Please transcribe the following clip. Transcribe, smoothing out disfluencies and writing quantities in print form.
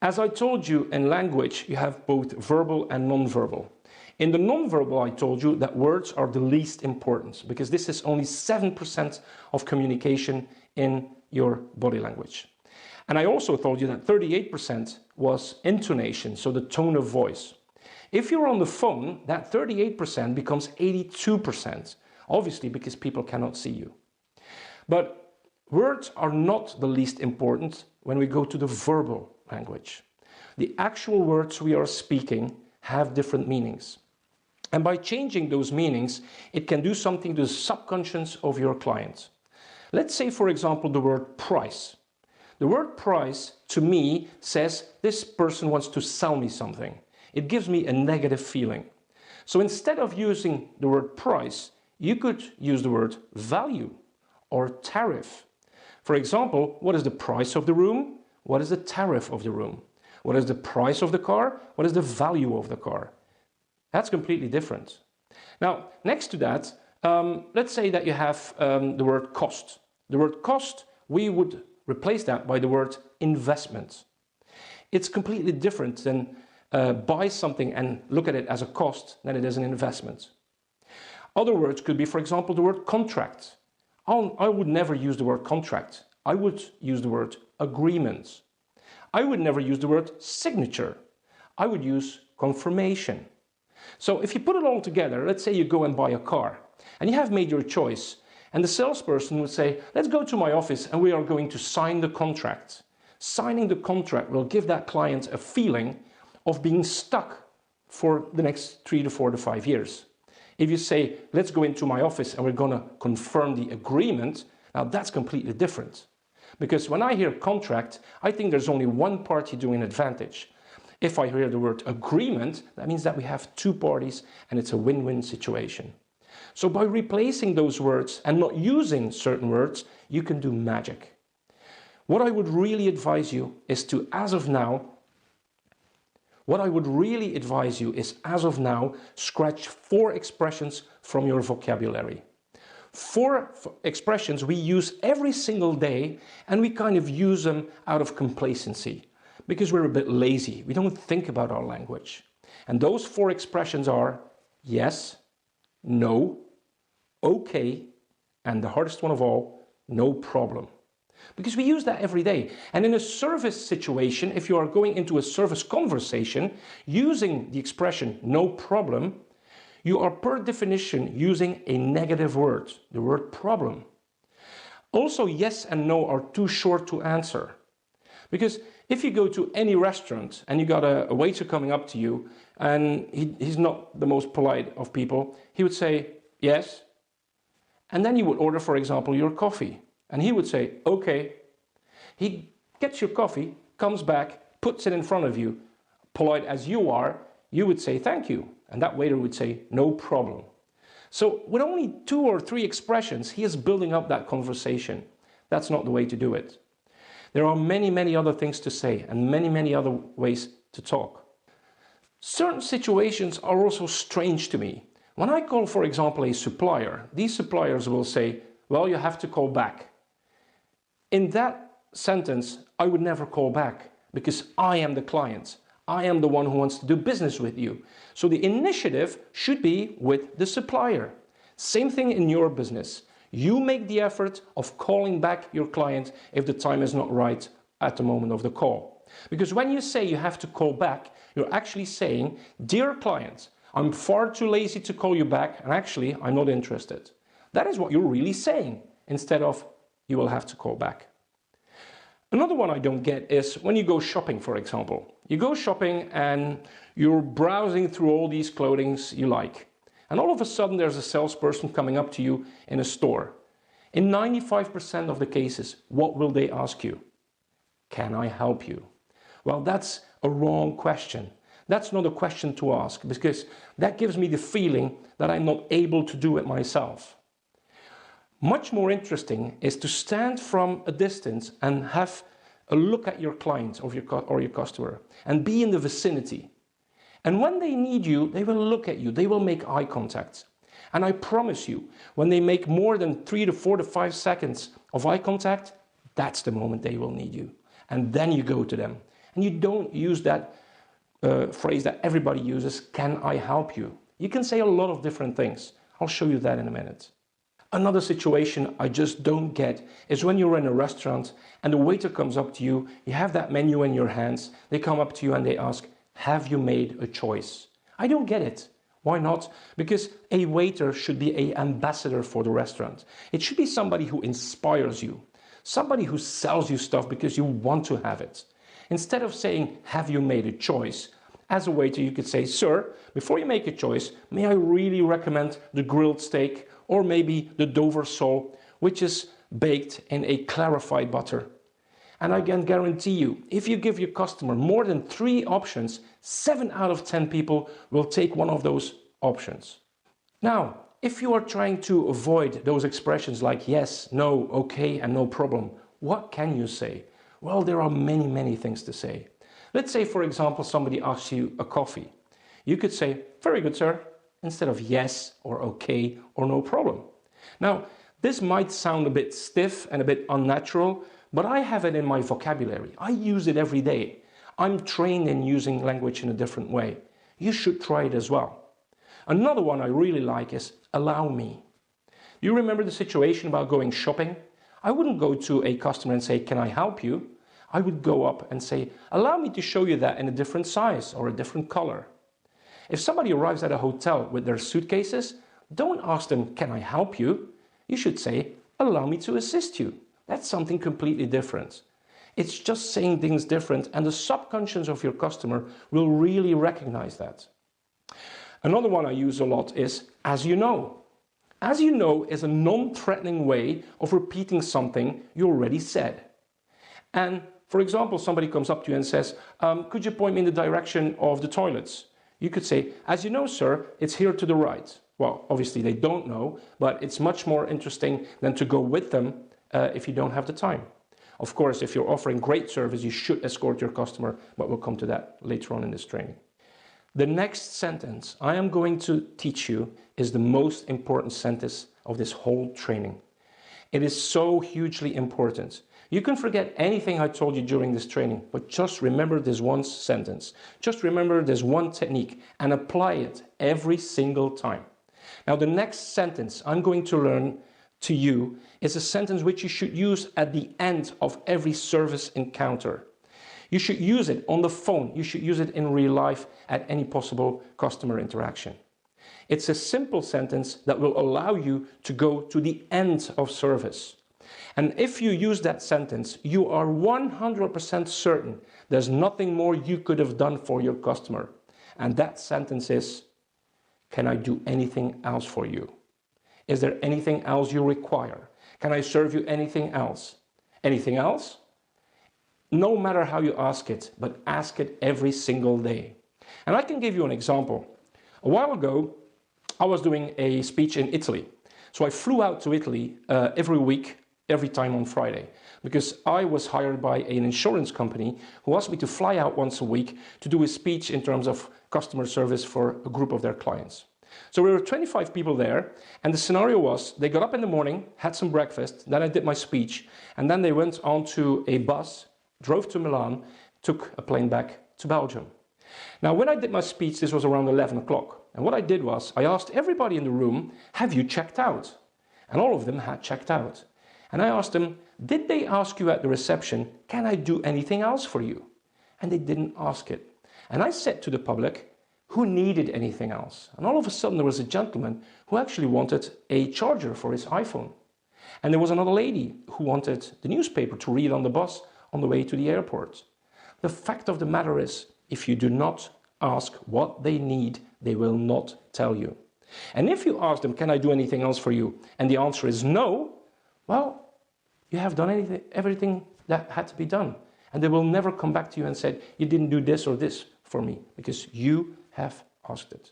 As I told you, in language, you have both verbal and non-verbal. In the non-verbal, I told you that words are the least important because this is only 7% of communication in your body language. And I also told you that 38% was intonation, so the tone of voice. If you're on the phone, that 38% becomes 82%, obviously because people cannot see you. But words are not the least important when we go to the verbal language. The actual words we are speaking have different meanings. And by changing those meanings, it can do something to the subconscious of your client. Let's say, for example, the word price. The word price, to me, says this person wants to sell me something. It gives me a negative feeling. So instead of using the word price, you could use the word value or tariff. For example, what is the price of the room? What is the tariff of the room? What is the price of the car? What is the value of the car? That's completely different. Now, next to that, let's say that you have the word cost. The word cost, we would replace that by the word investment. It's completely different than buy something and look at it as a cost than it is an investment. Other words could be, for example, the word contract. I would never use the word contract. I would use the word agreement. I would never use the word signature. I would use confirmation. So if you put it all together, let's say you go and buy a car and you have made your choice and the salesperson would say, let's go to my office and we are going to sign the contract. Signing the contract will give that client a feeling of being stuck for the next 3 to 4 to 5 years. If you say, let's go into my office and we're going to confirm the agreement, now that's completely different. Because when I hear contract, I think there's only one party doing advantage. If I hear the word agreement, that means that we have two parties and it's a win-win situation. So by replacing those words and not using certain words, you can do magic. What I would really advise you is to, as of now, scratch 4 expressions from your vocabulary. 4 expressions we use every single day and we kind of use them out of complacency because we're a bit lazy. We don't think about our language. And those 4 expressions are yes, no, okay, and the hardest one of all, no problem. Because we use that every day. And in a service situation, if you are going into a service conversation, using the expression no problem, you are per definition using a negative word, the word problem. Also, yes and no are too short to answer. Because if you go to any restaurant and you got a waiter coming up to you and he's not the most polite of people, he would say, yes. And then you would order, for example, your coffee. And he would say, okay. He gets your coffee, comes back, puts it in front of you. Polite as you are, you would say thank you. And that waiter would say, no problem. So with only 2 or 3 expressions, he is building up that conversation. That's not the way to do it. There are many, many other things to say and many, many other ways to talk. Certain situations are also strange to me. When I call, for example, a supplier, these suppliers will say, well, you have to call back. In that sentence, I would never call back because I am the client. I am the one who wants to do business with you. So the initiative should be with the supplier. Same thing in your business. You make the effort of calling back your client if the time is not right at the moment of the call. Because when you say you have to call back, you're actually saying, dear client, I'm far too lazy to call you back and actually I'm not interested. That is what you're really saying instead of you will have to call back. Another one I don't get is when you go shopping, for example. You go shopping and you're browsing through all these clothings you like. And all of a sudden there's a salesperson coming up to you in a store. In 95% of the cases, what will they ask you? Can I help you? Well, that's a wrong question. That's not a question to ask because that gives me the feeling that I'm not able to do it myself. Much more interesting is to stand from a distance and have a look at your client or your customer and be in the vicinity. And when they need you, they will look at you, they will make eye contact. And I promise you, when they make more than 3 to 4 to 5 seconds of eye contact, that's the moment they will need you. And then you go to them And you don't use that phrase that everybody uses, can I help you? You can say a lot of different things. I'll show you that in a minute. Another situation I just don't get is when you're in a restaurant and the waiter comes up to you, you have that menu in your hands, they come up to you and they ask, have you made a choice? I don't get it. Why not? Because a waiter should be an ambassador for the restaurant. It should be somebody who inspires you, somebody who sells you stuff because you want to have it. Instead of saying, have you made a choice? As a waiter, you could say, sir, before you make a choice, may I really recommend the grilled steak or maybe the Dover sole, which is baked in a clarified butter. And I can guarantee you, if you give your customer more than 3 options, 7 out of 10 people will take one of those options. Now, if you are trying to avoid those expressions like yes, no, okay, and no problem, what can you say? Well, there are many, many things to say. Let's say, for example, somebody asks you a coffee. You could say, very good, sir, instead of yes or okay or no problem. Now, this might sound a bit stiff and a bit unnatural, but I have it in my vocabulary. I use it every day. I'm trained in using language in a different way. You should try it as well. Another one I really like is allow me. You remember the situation about going shopping? I wouldn't go to a customer and say, can I help you? I would go up and say, allow me to show you that in a different size or a different color. If somebody arrives at a hotel with their suitcases, don't ask them, can I help you? You should say, allow me to assist you. That's something completely different. It's just saying things different, and the subconscious of your customer will really recognize that. Another one I use a lot is, as you know. As you know is a non-threatening way of repeating something you already said. And for example, somebody comes up to you and says, could you point me in the direction of the toilets? You could say, as you know, sir, it's here to the right. Well, obviously they don't know, but it's much more interesting than to go with them if you don't have the time. Of course, if you're offering great service, you should escort your customer, but we'll come to that later on in this training. The next sentence I am going to teach you is the most important sentence of this whole training. It is so hugely important. You can forget anything I told you during this training, but just remember this one sentence. Just remember this one technique and apply it every single time. Now, the next sentence I'm going to learn to you is a sentence which you should use at the end of every service encounter. You should use it on the phone. You should use it in real life at any possible customer interaction. It's a simple sentence that will allow you to go to the end of service. And if you use that sentence, you are 100% certain there's nothing more you could have done for your customer. And that sentence is, can I do anything else for you? Is there anything else you require? Can I serve you anything else? Anything else? No matter how you ask it, but ask it every single day. And I can give you an example. A while ago, I was doing a speech in Italy. So I flew out to Italy every week, every time on Friday, because I was hired by an insurance company who asked me to fly out once a week to do a speech in terms of customer service for a group of their clients. So we were 25 people there, and the scenario was they got up in the morning, had some breakfast, then I did my speech, and then they went onto a bus, drove to Milan, took a plane back to Belgium. Now, when I did my speech, this was around 11 o'clock. And what I did was I asked everybody in the room, have you checked out? And all of them had checked out. And I asked them, did they ask you at the reception, can I do anything else for you? And they didn't ask it. And I said to the public, who needed anything else? And all of a sudden there was a gentleman who actually wanted a charger for his iPhone. And there was another lady who wanted the newspaper to read on the bus on the way to the airport. The fact of the matter is, if you do not ask what they need, they will not tell you. And if you ask them, can I do anything else for you? And the answer is no, well, you have done everything that had to be done. And they will never come back to you and say, you didn't do this or this for me, because you have asked it.